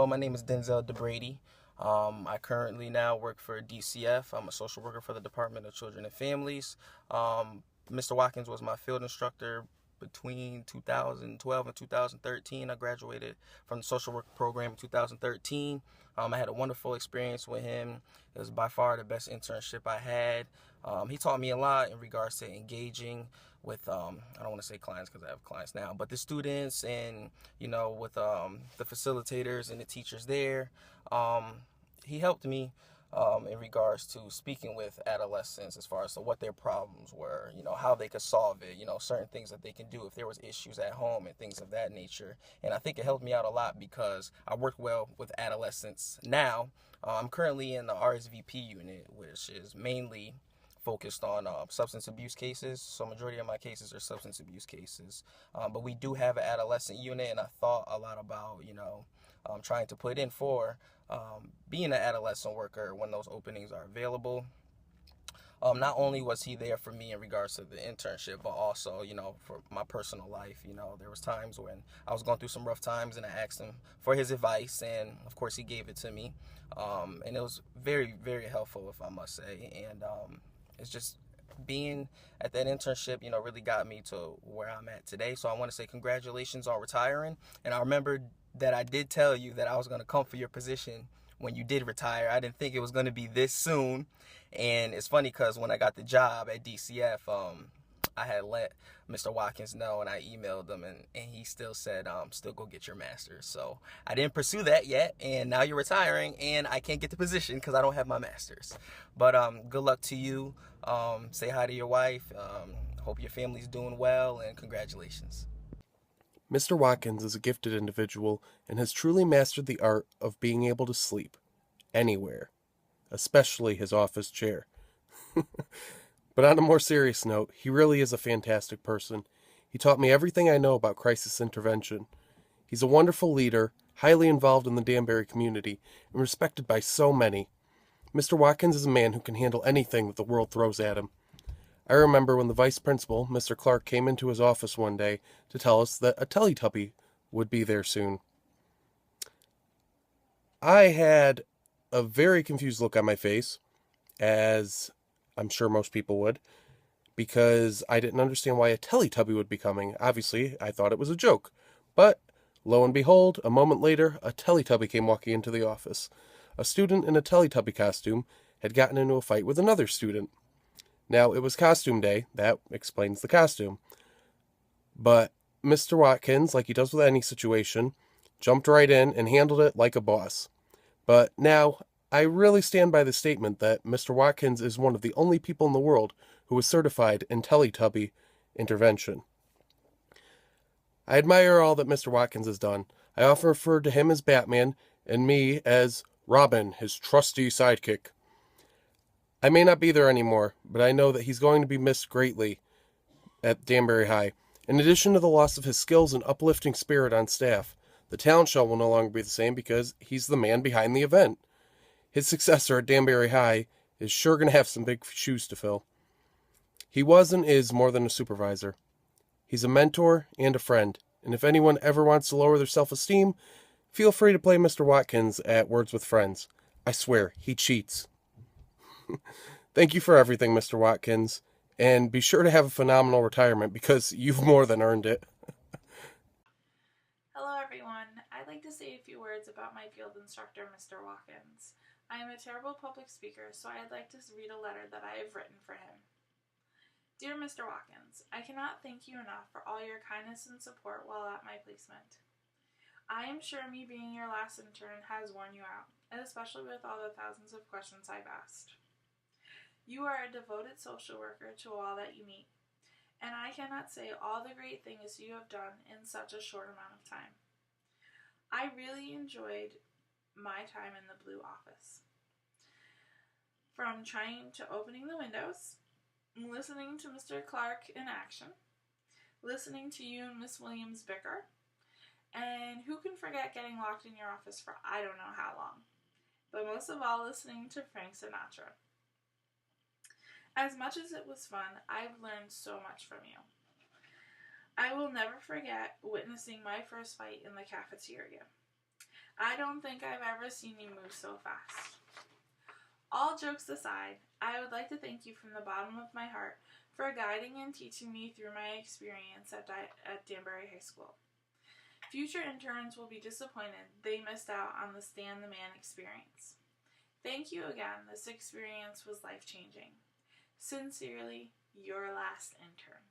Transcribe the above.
my name is Denzel DeBrady. I currently now work for DCF. I'm a social worker for the Department of Children and Families. Mr. Watkins was my field instructor between 2012 and 2013. I graduated from the social work program in 2013. I had a wonderful experience with him. It was by far the best internship I had. He taught me a lot in regards to engaging with, I don't want to say clients because I have clients now, but the students and, with the facilitators and the teachers there. He helped me in regards to speaking with adolescents as far as to what their problems were, how they could solve it, certain things that they can do if there was issues at home and things of that nature. And I think it helped me out a lot because I work well with adolescents now. I'm currently in the RSVP unit, which is mainly focused on substance abuse cases. So majority of my cases are substance abuse cases. But we do have an adolescent unit, and I thought a lot about, trying to put in for being an adolescent worker when those openings are available. Not only was he there for me in regards to the internship, but also, for my personal life. There was times when I was going through some rough times and I asked him for his advice, and of course he gave it to me. And it was very, very helpful, if I must say. And it's just being at that internship, really got me to where I'm at today. So I want to say congratulations on retiring. And I remember that I did tell you that I was going to come for your position when you did retire. I didn't think it was going to be this soon. And it's funny because when I got the job at DCF, I had let Mr. Watkins know, and I emailed him, and he still said, still go get your master's. So I didn't pursue that yet, and now you're retiring, and I can't get the position because I don't have my master's. But good luck to you. Say hi to your wife. Hope your family's doing well, and congratulations. Mr. Watkins is a gifted individual and has truly mastered the art of being able to sleep anywhere, especially his office chair. But on a more serious note, he really is a fantastic person. He taught me everything I know about crisis intervention. He's a wonderful leader, highly involved in the Danbury community, and respected by so many. Mr. Watkins is a man who can handle anything that the world throws at him. I remember when the vice principal, Mr. Clark, came into his office one day to tell us that a Teletubby would be there soon. I had a very confused look on my face, as I'm sure most people would, because I didn't understand why a Teletubby would be coming. Obviously, I thought it was a joke. But, lo and behold, a moment later, a Teletubby came walking into the office. A student in a Teletubby costume had gotten into a fight with another student. Now, it was costume day. That explains the costume. But Mr. Watkins, like he does with any situation, jumped right in and handled it like a boss. But now, I really stand by the statement that Mr. Watkins is one of the only people in the world who is certified in Teletubby intervention. I admire all that Mr. Watkins has done. I often refer to him as Batman and me as Robin, his trusty sidekick. I may not be there anymore, but I know that he's going to be missed greatly at Danbury High. In addition to the loss of his skills and uplifting spirit on staff, the talent show will no longer be the same because he's the man behind the event. His successor at Danbury High is sure going to have some big shoes to fill. He was and is more than a supervisor. He's a mentor and a friend, and if anyone ever wants to lower their self-esteem, feel free to play Mr. Watkins at Words with Friends. I swear, he cheats. Thank you for everything, Mr. Watkins, and be sure to have a phenomenal retirement because you've more than earned it. Hello everyone, I'd like to say a few words about my field instructor, Mr. Watkins. I am a terrible public speaker, so I'd like to read a letter that I have written for him. Dear Mr. Watkins, I cannot thank you enough for all your kindness and support while at my placement. I am sure me being your last intern has worn you out, and especially with all the thousands of questions I've asked. You are a devoted social worker to all that you meet, and I cannot say all the great things you have done in such a short amount of time. I really enjoyed my time in the blue office. From trying to opening the windows, listening to Mr. Clark in action, listening to you and Miss Williams bicker, and who can forget getting locked in your office for I don't know how long, but most of all listening to Frank Sinatra. As much as it was fun, I've learned so much from you. I will never forget witnessing my first fight in the cafeteria. I don't think I've ever seen you move so fast. All jokes aside, I would like to thank you from the bottom of my heart for guiding and teaching me through my experience at Danbury High School. Future interns will be disappointed they missed out on the Stan the Man experience. Thank you again. This experience was life-changing. Sincerely, your last intern.